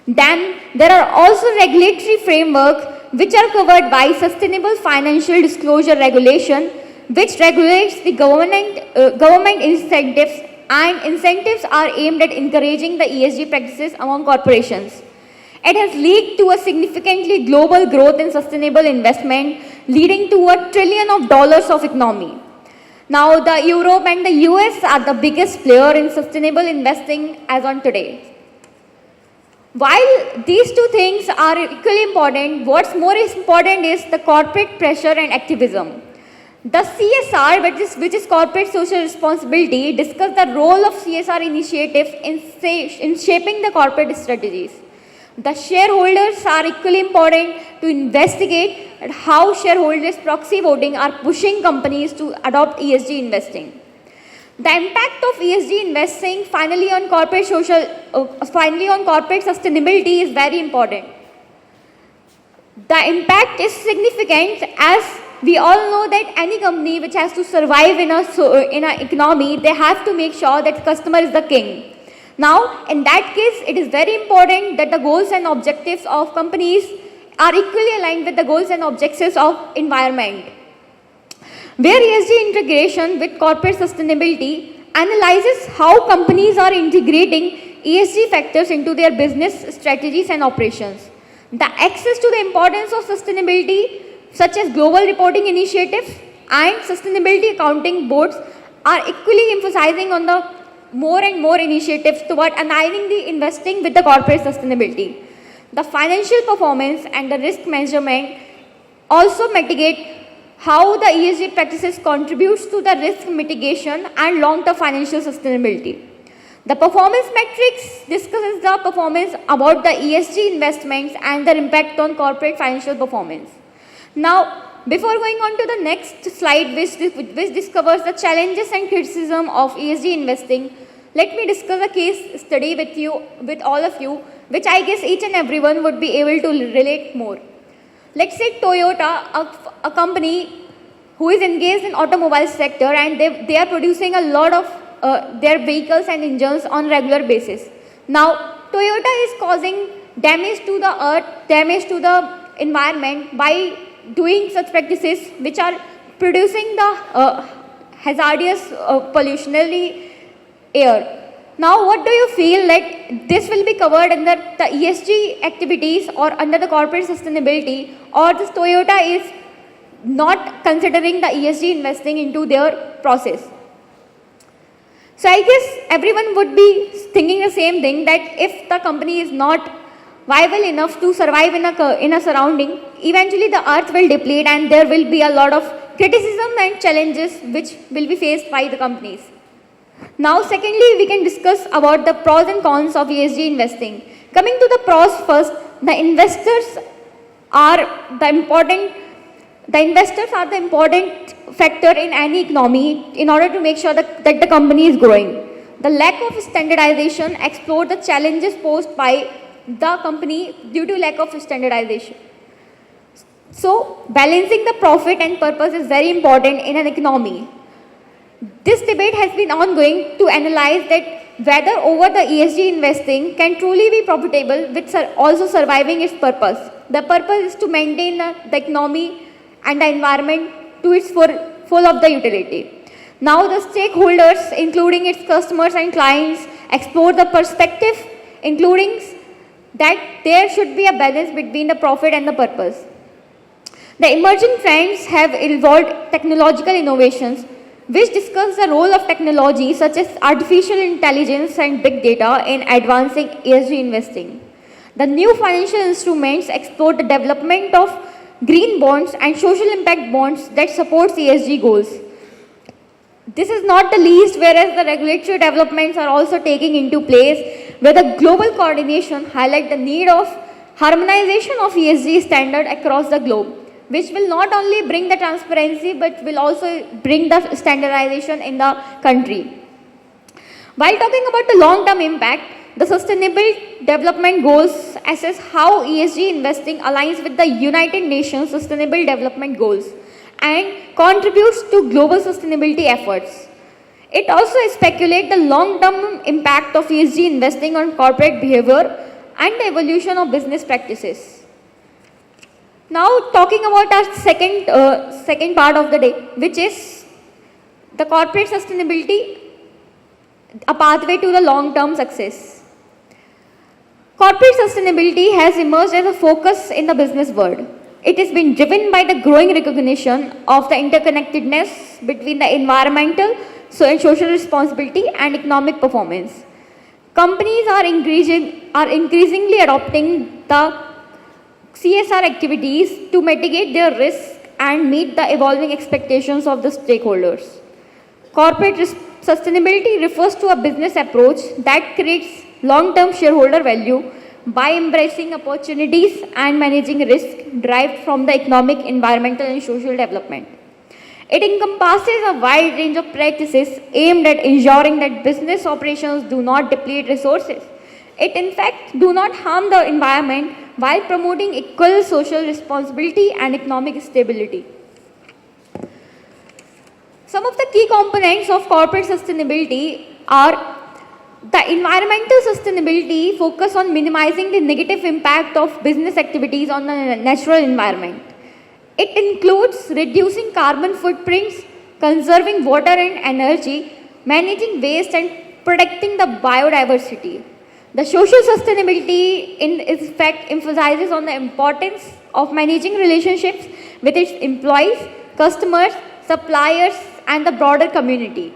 Speaker 1: Then there are also regulatory frameworks which are covered by Sustainable Financial Disclosure Regulation, which regulates the government incentives, and incentives are aimed at encouraging the ESG practices among corporations. It has led to a significantly global growth in sustainable investment, leading to $1 trillion of economy. Now, the Europe and the US are the biggest player in sustainable investing as on today. While these two things are equally important, what's more important is the corporate pressure and activism. The CSR, which is corporate social responsibility, discuss the role of CSR initiatives in shaping the corporate strategies. The shareholders are equally important to investigate how shareholders' proxy voting are pushing companies to adopt ESG investing. The impact of ESG investing finally on corporate sustainability is very important. The impact is significant as we all know that any company which has to survive in an economy, they have to make sure that customer is the king. Now, in that case, it is very important that the goals and objectives of companies are equally aligned with the goals and objectives of environment. Where ESG integration with corporate sustainability analyzes how companies are integrating ESG factors into their business strategies and operations. The access to the importance of sustainability, such as global reporting initiatives and sustainability accounting boards, are equally emphasizing on the more and more initiatives toward aligning the investing with the corporate sustainability. The financial performance and the risk measurement also mitigate how the ESG practices contributes to the risk mitigation and long-term financial sustainability. The performance metrics discusses the performance about the ESG investments and their impact on corporate financial performance. Now, before going on to the next slide, which discovers the challenges and criticism of ESG investing, let me discuss a case study with all of you, which I guess each and everyone would be able to relate more. Let's say Toyota, a company who is engaged in automobile sector, and they are producing a lot of their vehicles and engines on regular basis. Now, Toyota is causing damage to the earth, damage to the environment by doing such practices which are producing the hazardous pollutionary air. Now, what do you feel that this will be covered under the ESG activities or under the corporate sustainability, or this Toyota is not considering the ESG investing into their process? So I guess everyone would be thinking the same thing, that if the company is not viable enough to survive in a surrounding, eventually the earth will deplete and there will be a lot of criticism and challenges which will be faced by the companies. Now, secondly, we can discuss about the pros and cons of ESG investing. Coming to the pros first, the investors are the important factor in any economy in order to make sure that the company is growing. The lack of standardization explores the challenges posed by the company due to lack of standardization. So, balancing the profit and purpose is very important in an economy. This debate has been ongoing to analyze that whether over the ESG investing can truly be profitable with also surviving its purpose. The purpose is to maintain the economy and the environment to its full of the utility. Now the stakeholders, including its customers and clients, explore the perspective, including that there should be a balance between the profit and the purpose. The emerging trends have involved technological innovations, which discuss the role of technology such as artificial intelligence and big data in advancing ESG investing. The new financial instruments explore the development of green bonds and social impact bonds that support ESG goals. This is not the least, whereas the regulatory developments are also taking into place, where the global coordination highlight the need of harmonization of ESG standard across the globe, which will not only bring the transparency but will also bring the standardization in the country. While talking about the long-term impact, the Sustainable Development Goals assess how ESG investing aligns with the United Nations Sustainable Development Goals and contributes to global sustainability efforts. It also speculates the long-term impact of ESG investing on corporate behavior and the evolution of business practices. Now talking about our second part of the day, which is the corporate sustainability, a pathway to the long-term success. Corporate sustainability has emerged as a focus in the business world. It has been driven by the growing recognition of the interconnectedness between the environmental and social responsibility and economic performance. Companies are increasingly adopting the CSR activities to mitigate their risk and meet the evolving expectations of the stakeholders. Corporate sustainability refers to a business approach that creates long-term shareholder value by embracing opportunities and managing risk derived from the economic, environmental and social development. It encompasses a wide range of practices aimed at ensuring that business operations do not deplete resources. It in fact do not harm the environment while promoting equal social responsibility and economic stability. Some of the key components of corporate sustainability are the environmental sustainability focus on minimizing the negative impact of business activities on the natural environment. It includes reducing carbon footprints, conserving water and energy, managing waste and protecting the biodiversity. The social sustainability in effect emphasizes on the importance of managing relationships with its employees, customers, suppliers and the broader community.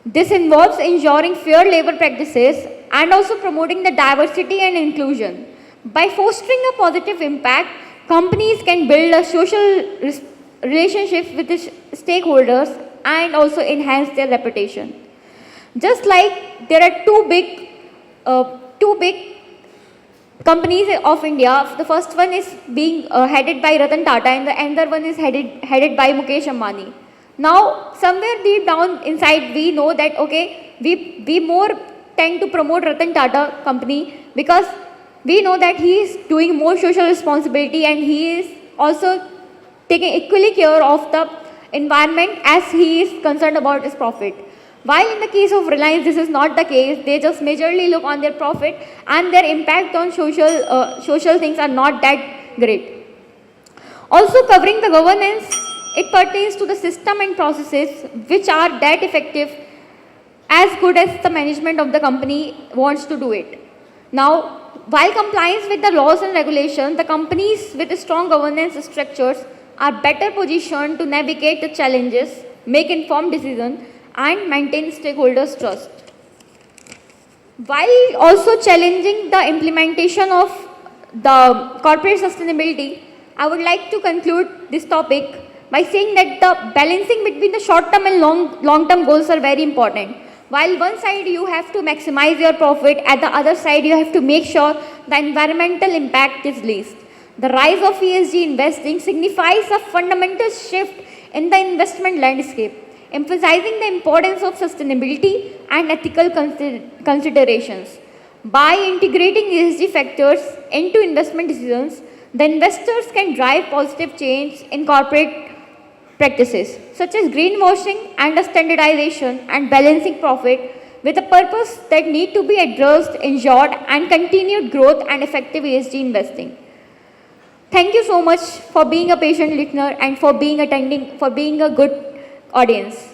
Speaker 1: This involves ensuring fair labor practices and also promoting the diversity and inclusion. By fostering a positive impact, companies can build a social relationships with the stakeholders and also enhance their reputation. Just like there are two big companies of India. The first one is being headed by Ratan Tata and the other one is headed by Mukesh Ambani. Now, somewhere deep down inside, we know that, okay, we more tend to promote Ratan Tata company because we know that he is doing more social responsibility and he is also taking equally care of the environment as he is concerned about his profit. While in the case of Reliance, this is not the case. They just majorly look on their profit and their impact on social things are not that great. Also covering the governance, it pertains to the system and processes which are that effective as good as the management of the company wants to do it. Now, while compliance with the laws and regulations, the companies with strong governance structures are better positioned to navigate the challenges, make informed decisions, and maintain stakeholders' trust. While also challenging the implementation of the corporate sustainability, I would like to conclude this topic by saying that the balancing between the short-term and long-term goals are very important. While one side you have to maximize your profit, at the other side you have to make sure the environmental impact is least. The rise of ESG investing signifies a fundamental shift in the investment landscape, emphasizing the importance of sustainability and ethical considerations. By integrating ESG factors into investment decisions, the investors can drive positive change in corporate practices, such as greenwashing and standardization and balancing profit with a purpose that need to be addressed, ensured, and continued growth and effective ESG investing. Thank you so much for being a patient listener and for being a good audience.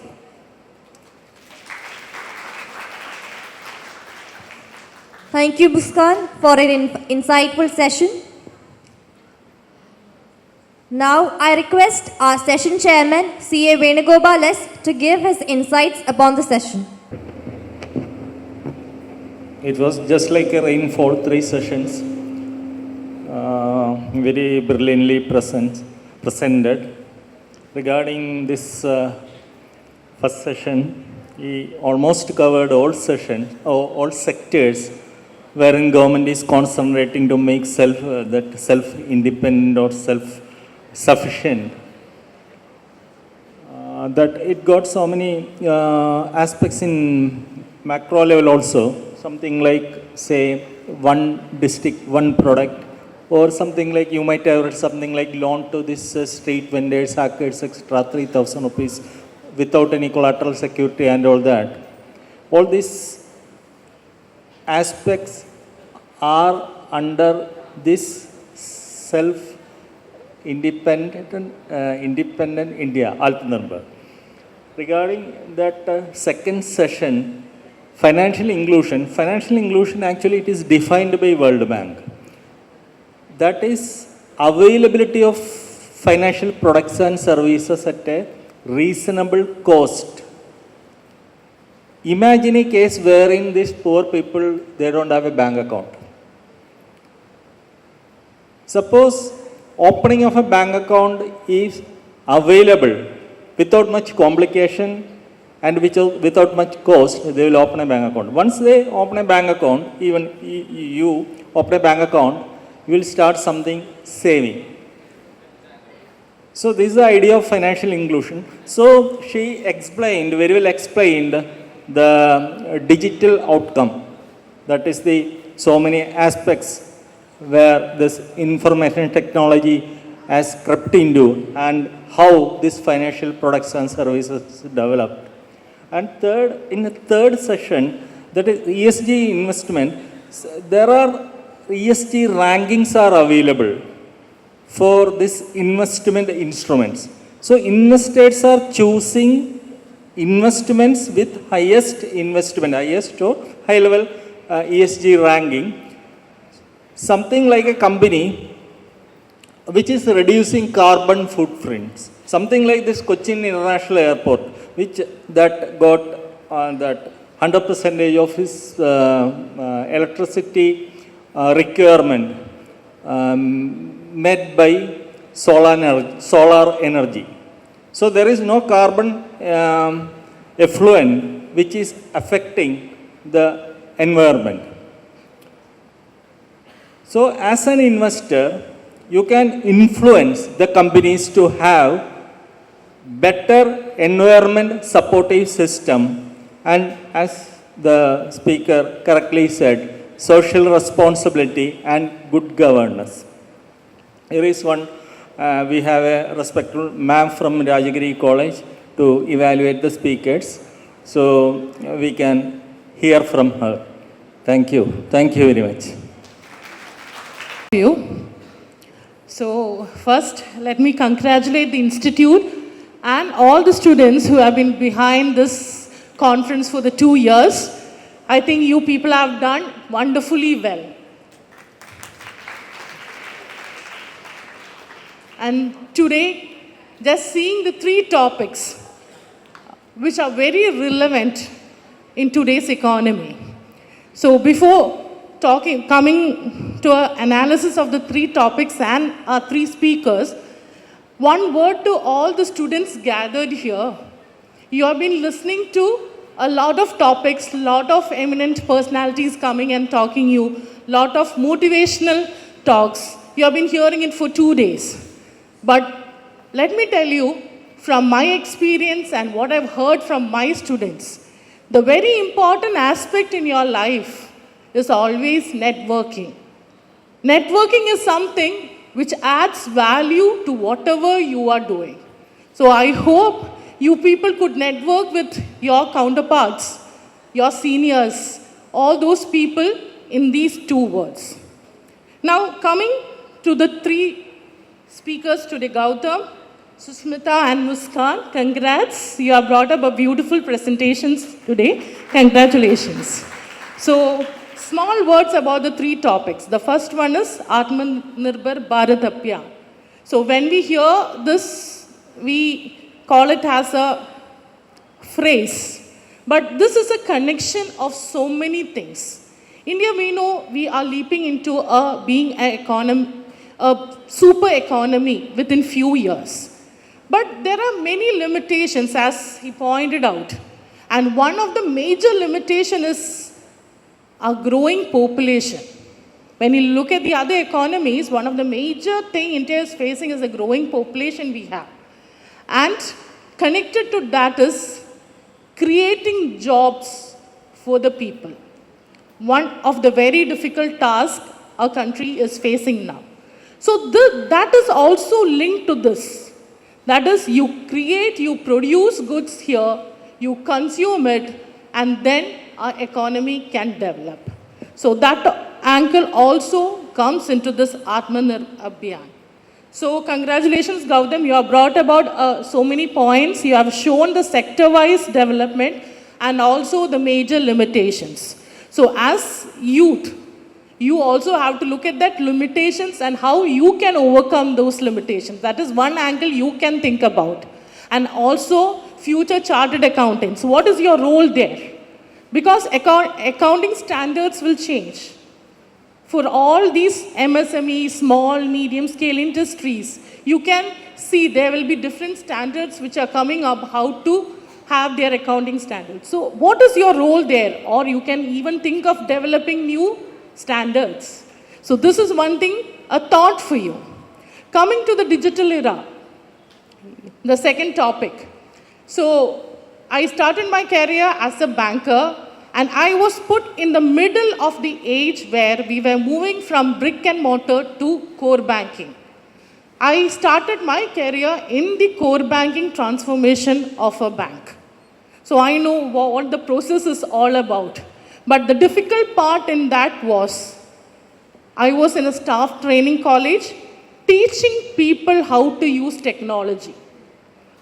Speaker 7: Thank you, Muskan, for an insightful session. Now, I request our session chairman, C.A. Venugopal S., to give his insights upon the session.
Speaker 4: It was just like a rainfall, 3 sessions, very brilliantly presented. Regarding this first session, he almost covered all sectors wherein government is concentrating to make self-independent or self-sufficient. That it got so many aspects in macro level also, something like, say, one district, one product, or something like you might have read something like loan to this street vendors, hackers, etc., 3,000 rupees without any collateral security and all that. All these aspects are under this self-independent India, Atmanirbhar. Regarding that second session, financial inclusion actually it is defined by World Bank. That is availability of financial products and services at a reasonable cost. Imagine a case wherein these poor people, they don't have a bank account. Suppose opening of a bank account is available without much complication and without much cost, they will open a bank account. Once they open a bank account, even you open a bank account, you will start something saving. So this is the idea of financial inclusion. So she very well explained the digital outcome. That is so many aspects where this information technology has crept into and how these financial products and services developed. And in the third session, that is ESG investment, there are ESG rankings are available for this investment instruments. So investors are choosing investments with highest or high level ESG ranking. Something like a company which is reducing carbon footprints. Something like this Cochin International Airport, that got that 100% of its electricity requirement met by solar energy. So there is no carbon effluent which is affecting the environment. So as an investor, you can influence the companies to have better environment supportive system, and as the speaker correctly said, social responsibility and good governance. Here is one, we have a respectful ma'am from Rajagiri College to evaluate the speakers. So we can hear from her. Thank you. Thank you very much.
Speaker 8: So first, let me congratulate the Institute and all the students who have been behind this conference for the 2 years. I think you people have done wonderfully well. And today, just seeing the 3 topics which are very relevant in today's economy. So before coming to an analysis of the 3 topics and our 3 speakers, one word to all the students gathered here. You have been listening to a lot of topics, lot of eminent personalities coming and talking you, lot of motivational talks. You have been hearing it for 2 days. But let me tell you, from my experience and what I've heard from my students, the very important aspect in your life is always networking. Networking is something which adds value to whatever you are doing. So I hope you people could network with your counterparts, your seniors, all those people in these 2 words. Now coming to the 3 speakers today, Gautam, Susmita and Muskan, congrats. You have brought up a beautiful presentations today. Congratulations. So, small words about the 3 topics. The first one is Atmanirbhar Bharat Abhiyan. So, when we hear this, we call it as a phrase. But this is a connection of so many things. India, we know we are leaping into being a super economy within few years. But there are many limitations, as he pointed out. And one of the major limitations is a growing population. When you look at the other economies, one of the major things India is facing is a growing population we have. And connected to that is creating jobs for the people. One of the very difficult tasks our country is facing now. So that is also linked to this. That is, you create, you produce goods here, you consume it, and then our economy can develop. So that angle also comes into this Atmanirbhar Abhiyan. So congratulations, Gautam. You have brought about so many points. You have shown the sector-wise development and also the major limitations. So as youth, you also have to look at that limitations and how you can overcome those limitations. That is one angle you can think about. And also future chartered accountants. What is your role there? Because accounting standards will change. For all these MSME, small, medium scale industries, you can see there will be different standards which are coming up, how to have their accounting standards. So what is your role there? Or you can even think of developing new standards. So this is one thing, a thought for you. Coming to the digital era, the second topic. So I started my career as a banker, and I was put in the middle of the age where we were moving from brick and mortar to core banking. I started my career in the core banking transformation of a bank. So I know what the process is all about. But the difficult part in that was, I was in a staff training college teaching people how to use technology.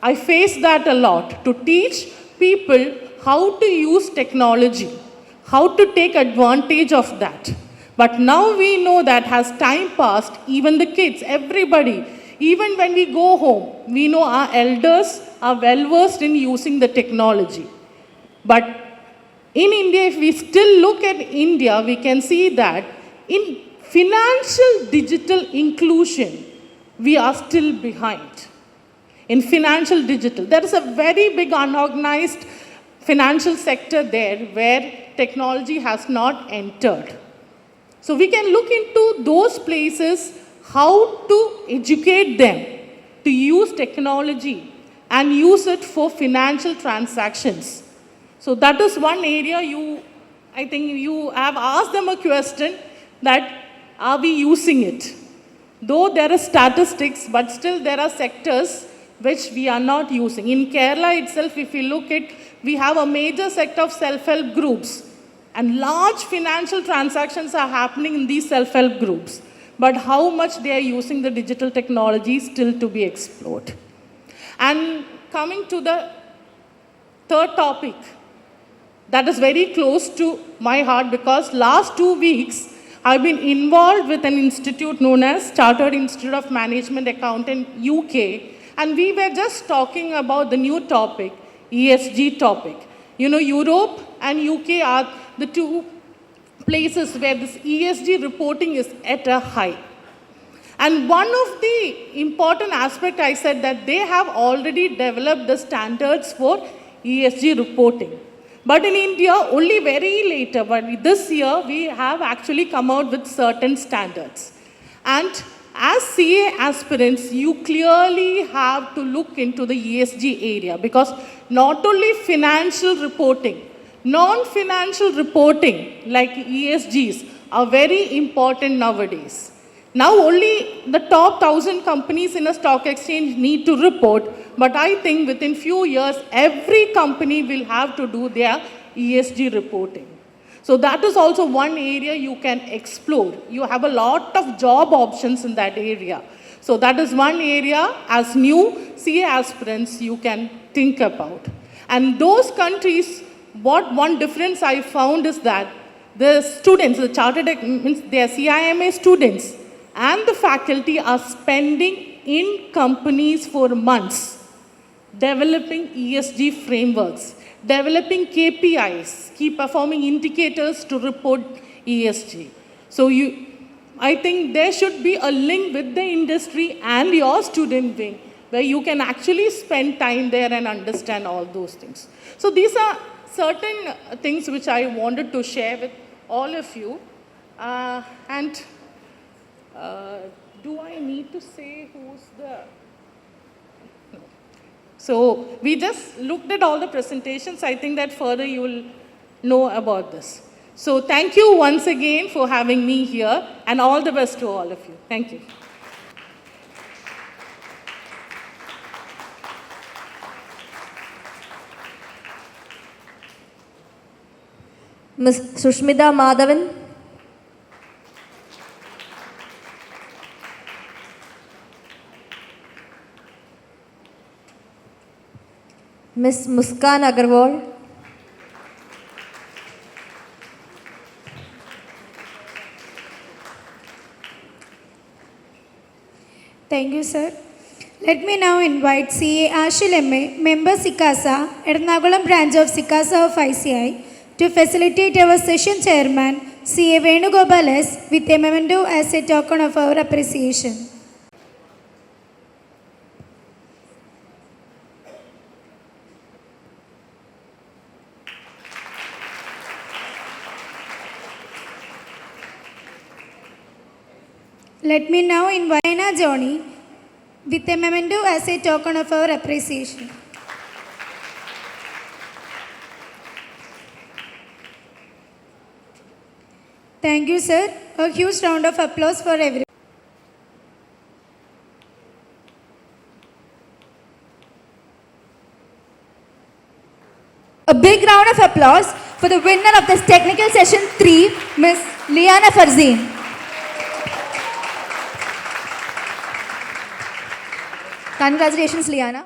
Speaker 8: I faced that a lot, to teach people how to use technology, how to take advantage of that. But now we know that as time passed, even the kids, everybody, even when we go home, we know our elders are well versed in using the technology. But in India, if we still look at India, we can see that in financial digital inclusion, we are still behind. In financial digital, there is a very big unorganized financial sector there where technology has not entered. So we can look into those places, how to educate them to use technology and use it for financial transactions. So that is one area I think you have asked them a question that, are we using it? Though there are statistics, but still there are sectors which we are not using. In Kerala itself, if you look at, we have a major sector of self-help groups. And large financial transactions are happening in these self-help groups. But how much they are using the digital technology is still to be explored. And coming to the third topic, that is very close to my heart, because last 2 weeks, I've been involved with an institute known as Chartered Institute of Management Accountant UK, and we were just talking about the new topic, ESG topic. You know, Europe and UK are the 2 places where this ESG reporting is at a high. And one of the important aspects, I said that they have already developed the standards for ESG reporting. But in India, only very later, but this year, we have actually come out with certain standards. And as CA aspirants, you clearly have to look into the ESG area because not only financial reporting, non-financial reporting like ESGs are very important nowadays. Now only the top 1,000 companies in a stock exchange need to report, but I think within few years, every company will have to do their ESG reporting. So that is also one area you can explore. You have a lot of job options in that area. So that is one area as new CA aspirants you can think about. And those countries, what one difference I found is that the students, the means they are CIMA students, and the faculty are spending in companies for months developing ESG frameworks, developing KPIs, key performing indicators to report ESG. So I think there should be a link with the industry and your student wing where you can actually spend time there and understand all those things. So these are certain things which I wanted to share with all of you. Do I need to say who's the... No. So we just looked at all the presentations. I think that further you will know about this. So thank you once again for having me here and all the best to all of you. Thank you.
Speaker 1: Ms. Sushmita Madhavan. Ms. Muskan Agarwal.
Speaker 2: Thank you, sir. Let me now invite CA Ashil MA, member SICASA, Ernakulam branch of SICASA of ICI, to facilitate our session chairman, CA Venugopal S, with a memento as a token of our appreciation. Let me now invite Naina Johnny with a memento as a token of our appreciation. Thank you, sir. A huge round of applause for everyone.
Speaker 1: A big round of applause for the winner of this technical session 3, Ms. Liana Farzeen. Congratulations, Liana.